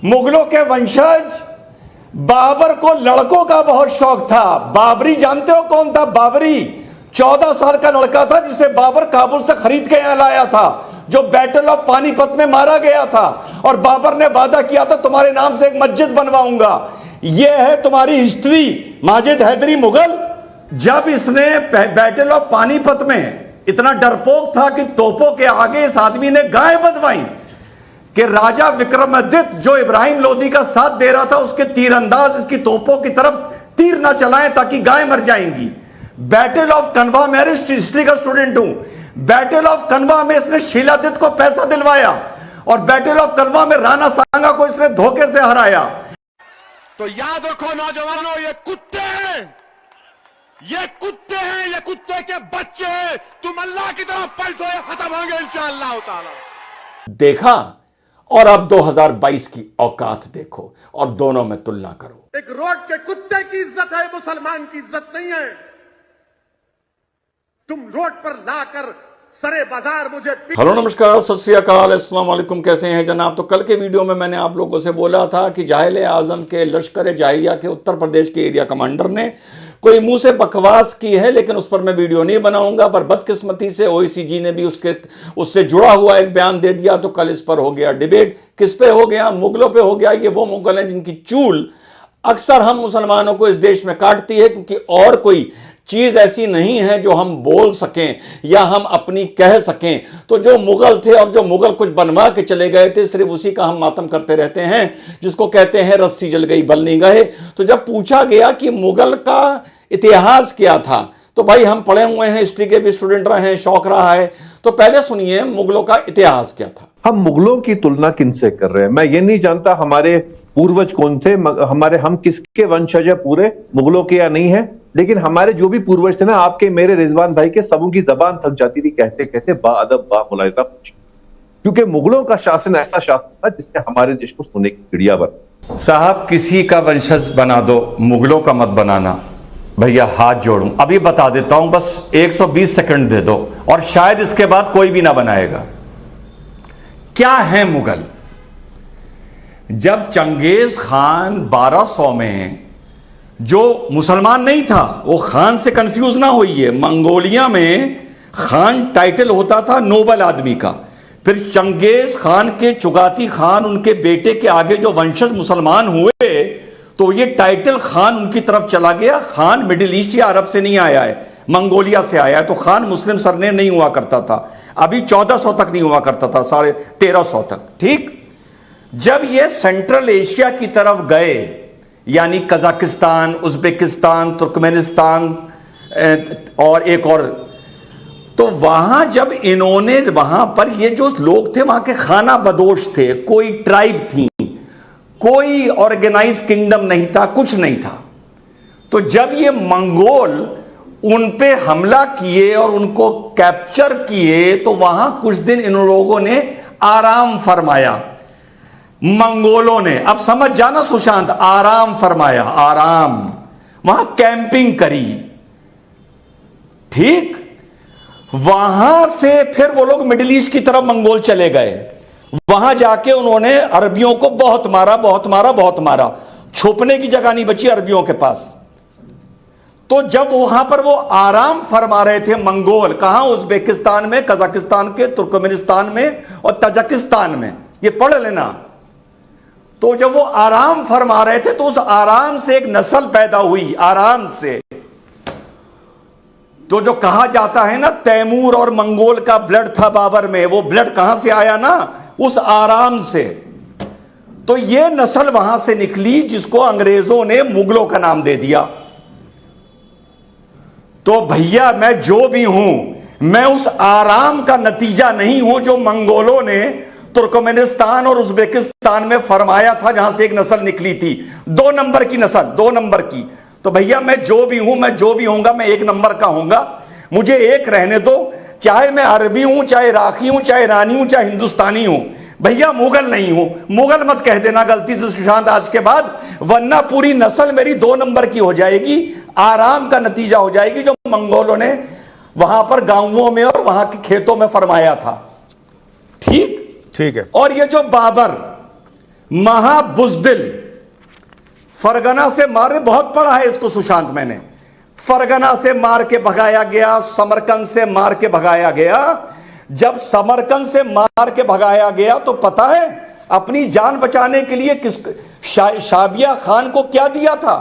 मुगलों के वंशज, बाबर को लड़कों का बहुत शौक था। बाबरी जानते हो कौन था? बाबरी 14 साल का लड़का था जिसे बाबर काबुल से खरीद के यहां लाया था, जो बैटल ऑफ पानीपत में मारा गया था। और बाबर ने वादा किया था तुम्हारे नाम से एक मस्जिद बनवाऊंगा। यह है तुम्हारी हिस्ट्री। माजिद हैदरी मुगल, जब इसने बैटल ऑफ पानीपत में इतना डरपोक था कि तोपों के आगे इस आदमी ने गाय बंधवाई कि राजा विक्रमादित्य जो इब्राहिम लोदी का साथ दे रहा था उसके तीरंदाज इसकी तोपों की तरफ तीर ना चलाएं ताकि गाय मर जाएंगी। बैटल ऑफ कनवा, मैं हिस्ट्री का स्टूडेंट हूं, बैटल ऑफ कनवा में इसने शीलादित्य को पैसा दिलवाया और बैटल ऑफ कनवा में राणा सांगा को इसने धोखे से हराया। तो याद रखो नौजवानों, ये कुत्ते हैं, ये कुत्ते हैं, ये कुत्ते के बच्चे हैं। तुम अल्लाह की तरफ पलटो, ये खत्म होंगे इंशाअल्लाह ताला। देखा? और अब 2022 की औकात देखो और दोनों में तुलना करो। एक रोड के कुत्ते की इज्जत है, मुसलमान की इज्जत नहीं है। तुम रोड पर लाकर सरे बाजार मुझे। हेलो नमस्कार, सत श्री अकाल, अस्सलाम वालेकुम। कैसे हैं जनाब? तो कल के वीडियो में मैंने आप लोगों से बोला था कि जाहिल आजम के लश्कर जाहिलिया के उत्तर प्रदेश के एरिया कमांडर ने कोई मुंह से बकवास की है, लेकिन उस पर मैं वीडियो नहीं बनाऊंगा। पर बदकिस्मती से ओईसीजी ने भी उससे जुड़ा हुआ एक बयान दे दिया, तो कल इस पर हो गया डिबेट। किस पे हो गया? मुगलों पे हो गया। ये वो मुगल हैं जिनकी चूल अक्सर हम मुसलमानों को इस देश में काटती है, क्योंकि और कोई चीज ऐसी नहीं है जो हम बोल सकें या हम अपनी कह सकें। तो जो मुगल थे और जो मुगल कुछ बनवा के चले गए थे, सिर्फ उसी का हम मातम करते रहते हैं, जिसको कहते हैं रस्सी जल गई बल नहीं गए। तो जब पूछा गया कि मुगल का इतिहास क्या था, तो भाई हम पढ़े हुए हैं, हिस्ट्री के भी स्टूडेंट रहे हैं, शौक रहा है। तो पहले सुनिए मुगलों का इतिहास क्या था। हम मुगलों की तुलना किनसे कर रहे हैं? मैं ये नहीं जानता हमारे पूर्वज कौन थे, हम किसके वंशज है, पूरे मुगलों के या नहीं है। लेकिन हमारे जो भी पूर्वज थे ना, आपके मेरे रिजवान भाई के, सबों की जबान थक जाती थी कहते कहते बा अदब बा मुलाहिजा कुछ। क्योंकि मुगलों का शासन ऐसा शासन था जिसने हमारे देश को सोने की चिड़िया बना। साहब किसी का वंशज बना दो, मुगलों का मत बनाना। भैया हाथ जोड़ूं, अभी बता देता हूं, बस 120 सेकंड दे दो और शायद इसके बाद कोई भी ना बनाएगा। क्या है मुगल? जब चंगेज खान 1200 में, जो मुसलमान नहीं था, वो खान से कंफ्यूज ना होइए, मंगोलिया में खान टाइटल होता था नोबल आदमी का। फिर चंगेज खान के चुगाती खान, उनके बेटे के आगे जो वंशज मुसलमान हुए, तो ये टाइटल खान उनकी तरफ चला गया। खान मिडिल ईस्ट या अरब से नहीं आया है, मंगोलिया से आया है। तो खान मुस्लिम सरनेम नहीं हुआ करता था, अभी 1400 तक नहीं हुआ करता था, 1350 तक। ठीक, जब ये सेंट्रल एशिया की तरफ गए, यानी कजाकिस्तान, उज्बेकिस्तान, तुर्कमेनिस्तान और एक और, तो वहां जब इन्होंने, वहां पर ये जो लोग थे वहां के खाना बदोश थे, कोई ट्राइब थी, कोई ऑर्गेनाइज किंगडम नहीं था, कुछ नहीं था। तो जब ये मंगोल उन पे हमला किए और उनको कैप्चर किए, तो वहां कुछ दिन इन लोगों ने आराम फरमाया, मंगोलों ने। अब समझ जाना सुशांत, आराम फरमाया, आराम, वहां कैंपिंग करी। ठीक, वहां से फिर वो लोग मिडिल ईस्ट की तरफ मंगोल चले गए। वहां जाके उन्होंने अरबियों को बहुत मारा, बहुत मारा, बहुत मारा। छुपने की जगह नहीं बची अरबियों के पास। तो जब वहां पर वो आराम फरमा रहे थे मंगोल, कहां? उज्बेकिस्तान में, कजाकिस्तान के, तुर्कमेनिस्तान में और तजाकिस्तान में, ये पढ़ लेना। तो जब वो आराम फरमा रहे थे, तो उस आराम से एक नस्ल पैदा हुई, आराम से। तो जो कहा जाता है ना, तैमूर और मंगोल का ब्लड था बाबर में, वो ब्लड कहां से आया ना? उस आराम से। तो ये नस्ल वहां से निकली, जिसको अंग्रेजों ने मुगलों का नाम दे दिया। तो भैया मैं जो भी हूं, मैं उस आराम का नतीजा नहीं हूं जो मंगोलों ने तुर्कमेनिस्तान और उज्बेकिस्तान में फरमाया था, जहां से एक नस्ल निकली थी, 2 नंबर की नस्ल, 2 नंबर की। तो भैया मैं जो भी हूं, मैं जो भी होऊंगा, मैं 1 नंबर का होऊंगा। मुझे एक रहने दो, चाहे मैं अरबी हूं, चाहे इराकी हूं, चाहे ईरानी हूं, चाहे हिंदुस्तानी हूं। भैया मुगल नहीं हूं। मुगल मत कह देना गलती से सुशांत आज के बाद, वरना पूरी नस्ल मेरी 2 नंबर की हो जाएगी, आराम का नतीजा हो जाएगी, जो मंगोलों ने वहां पर गांवों में और वहां के खेतों में फरमाया था। ठीक, ठीक है। और ये जो बाबर, महाबुज़दिल, फरगना से मारे, बहुत पढ़ा है इसको सुशांत मैंने, फरगना से मार के भगाया गया, समरकंद से मार के भगाया गया। जब समरकंद से मार के भगाया गया तो पता है अपनी जान बचाने के लिए शाबिया खान को क्या दिया था?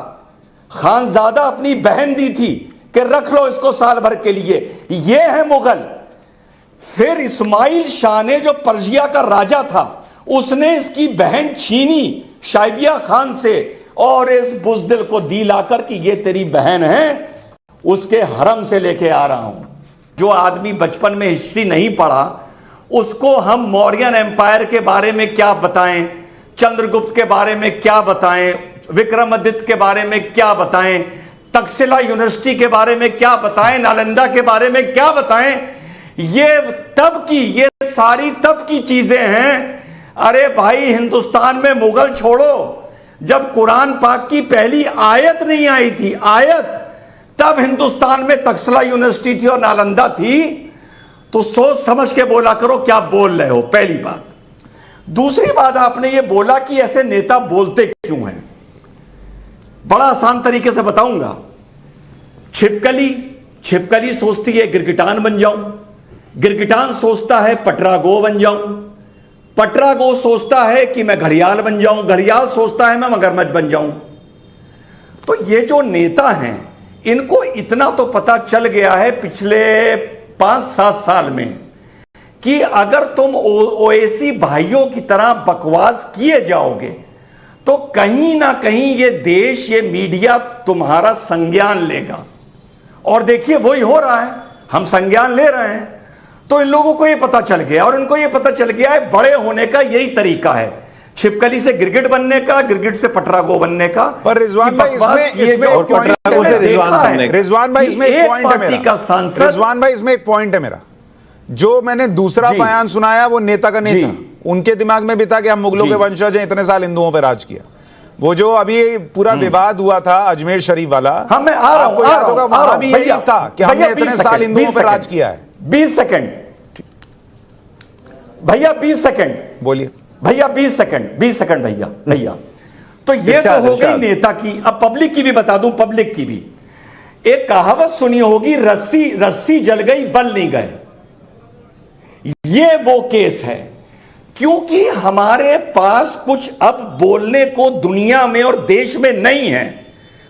खानजादा अपनी बहन दी थी कि रख लो इसको साल भर के लिए। ये है मुगल। फिर इस्माइल शाह ने, जो पर्शिया का राजा था, उसने इसकी बहन छीनी शाबिया खान से और इस बुज़दिल को दी लाकर कि ये तेरी बहन है, उसके हरम से लेके आ रहा हूं। जो आदमी बचपन में हिस्ट्री नहीं पढ़ा उसको हम मौर्यन एम्पायर के बारे में क्या बताएं, चंद्रगुप्त के बारे में क्या बताएं, विक्रमादित्य के बारे में क्या बताएं, तक्षशिला यूनिवर्सिटी के बारे में क्या बताएं, नालंदा के बारे में क्या बताएं। ये सारी तब की चीजें हैं। अरे भाई, हिंदुस्तान में मुगल छोड़ो, जब कुरान पाक की पहली आयत नहीं आई थी, आयत, तब हिंदुस्तान में तक्षशिला यूनिवर्सिटी थी और नालंदा थी। तो सोच समझ के बोला करो क्या बोल रहे हो, पहली बात। दूसरी बात, आपने ये बोला कि ऐसे नेता बोलते क्यों हैं, बड़ा आसान तरीके से बताऊंगा। छिपकली सोचती है गिरगिटान बन जाऊं, गिरगिटान सोचता है पटरागो बन जाऊं, पटरागो सोचता है कि मैं घड़ियाल बन जाऊं, घड़ियाल सोचता है मैं मगरमच्छ बन जाऊं। तो ये जो नेता हैं, इनको इतना तो पता चल गया है पिछले 5-7 साल में कि अगर तुम ओवैसी भाइयों की तरह बकवास किए जाओगे तो कहीं ना कहीं ये देश, ये मीडिया तुम्हारा संज्ञान लेगा। और देखिए वही हो रहा है, हम संज्ञान ले रहे हैं। तो इन लोगों को ये पता चल गया, और इनको ये पता चल गया है बड़े होने का यही तरीका है, छिपकली से गिरगिट बनने का, गिरगिट से पटरागो बनने का। पर रिजवान भाई इसमें एक पॉइंट है, रिजवान भाई इसमें एक पॉइंट है मेरा, रिजवान भाई इसमें एक पॉइंट है मेरा। जो मैंने दूसरा बयान सुनाया वो नेता का नहीं था, उनके दिमाग में भी था कि हम मुगलों के वंशज हैं, इतने साल हिंदुओं पर राज किया। वो जो अभी पूरा विवाद हुआ था अजमेर शरीफ वाला, आपको याद होगा, वहां भी यही था कि हमने इतने साल हिंदुओं पर राज किया है। 20 सेकंड भैया, 20 सेकंड बोलिए भैया, 20 सेकंड भैया। तो ये तो हो गई नेता की। अब पब्लिक की भी बता दूं, पब्लिक की भी एक कहावत सुनी होगी, रस्सी जल गई बल नहीं गए। ये वो केस है, क्योंकि हमारे पास कुछ अब बोलने को दुनिया में और देश में नहीं है।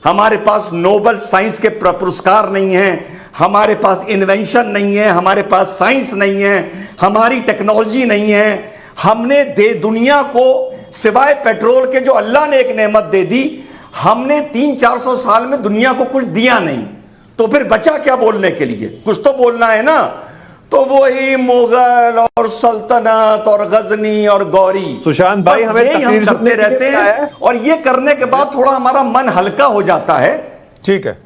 हमारे पास नोबेल साइंस के पुरस्कार नहीं है, हमारे पास इन्वेंशन नहीं है, हमारे पास साइंस नहीं है, हमारी टेक्नोलॉजी नहीं है। हमने दुनिया को सिवाय पेट्रोल के, जो अल्लाह ने एक नेमत दे दी, हमने 300-400 साल में दुनिया को कुछ दिया नहीं। तो फिर बचा क्या बोलने के लिए? कुछ तो बोलना है ना। तो वही मुगल और सल्तनत और गजनी और गौरी, सुशांत भाई, हमें हम करते रहते हैं, और ये करने के बाद थोड़ा हमारा मन हल्का हो जाता है। ठीक है।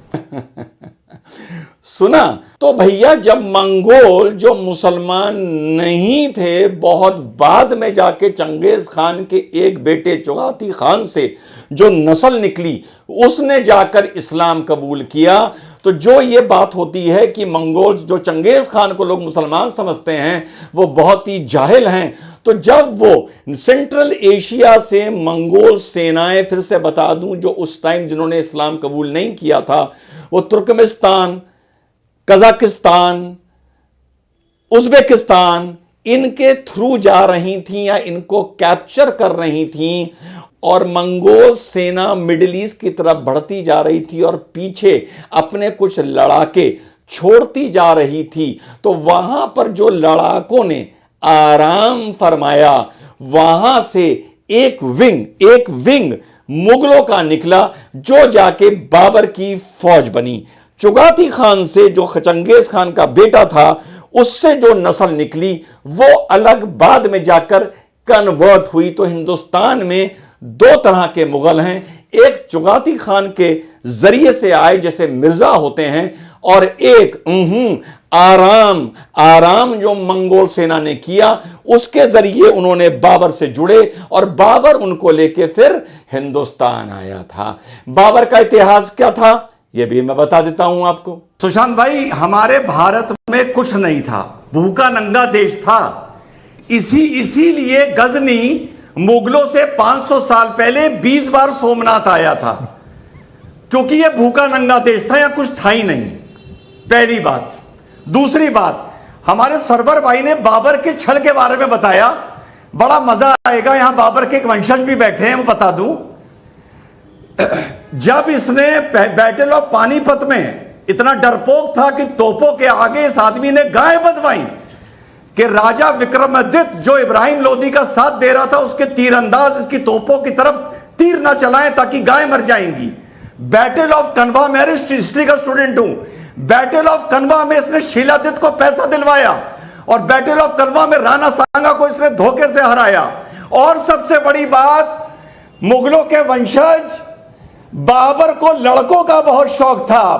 सुना तो भैया, जब मंगोल जो मुसलमान नहीं थे, बहुत बाद में जाके चंगेज खान के एक बेटे चुगाती खान से जो नस्ल निकली, उसने जाकर इस्लाम कबूल किया। तो जो ये बात होती है कि मंगोल, जो चंगेज खान को लोग मुसलमान समझते हैं, वो बहुत ही जाहिल हैं। तो जब वो सेंट्रल एशिया से मंगोल सेनाएं, फिर से बता दूं, जो उस टाइम जिन्होंने इस्लाम कबूल नहीं किया था, वो तुर्कमेनिस्तान, कजाकिस्तान, उज्बेकिस्तान, इनके थ्रू जा रही थी या इनको कैप्चर कर रही थी, और मंगोल सेना मिडिल ईस्ट की तरफ बढ़ती जा रही थी और पीछे अपने कुछ लड़ाके छोड़ती जा रही थी। तो वहां पर जो लड़ाकों ने आराम फरमाया, वहां से एक विंग मुगलों का निकला, जो जाके बाबर की फौज बनी। चुगाती खान से, जो चंगेज खान का बेटा था, उससे जो नस्ल निकली वो अलग बाद में जाकर कन्वर्ट हुई। तो हिंदुस्तान में 2 तरह के मुगल हैं, एक चुगाती खान के जरिए से आए जैसे मिर्जा होते हैं, और एक आराम जो मंगोल सेना ने किया, उसके जरिए उन्होंने बाबर से जुड़े और बाबर उनको लेके फिर हिंदुस्तान आया था। बाबर का इतिहास क्या था ये भी मैं बता देता हूं आपको। सुशांत भाई, हमारे भारत में कुछ नहीं था, भूखा नंगा देश था। इसीलिए गजनी मुगलों से 500 साल पहले 20 बार सोमनाथ आया था, क्योंकि यह भूखा नंगा देश था, या कुछ था ही नहीं। पहली बात। दूसरी बात, हमारे सरवर भाई ने बाबर के छल के बारे में बताया, बड़ा मजा आएगा। यहां बाबर के एक वंशज भी बैठे हैं, मैं बता दूं। जब इसने बैटल ऑफ पानीपत में इतना डरपोक था कि तोपों के आगे इस आदमी ने गाय बंधवाई कि राजा विक्रमादित्य जो इब्राहिम लोदी का साथ दे रहा था, उसके तीरंदाज इसकी तोपों की तरफ तीर ना चलाएं ताकि गाय मर जाएंगी। बैटल ऑफ कनवा में हिस्ट्री का स्टूडेंट हूं, बैटल ऑफ कनवा में इसने शीलादित्य को पैसा दिलवाया, और बैटल ऑफ कनवा में राणा सांगा को इसने धोखे से हराया। और सबसे बड़ी बात, मुगलों के वंशज बाबर को लड़कों का बहुत शौक था।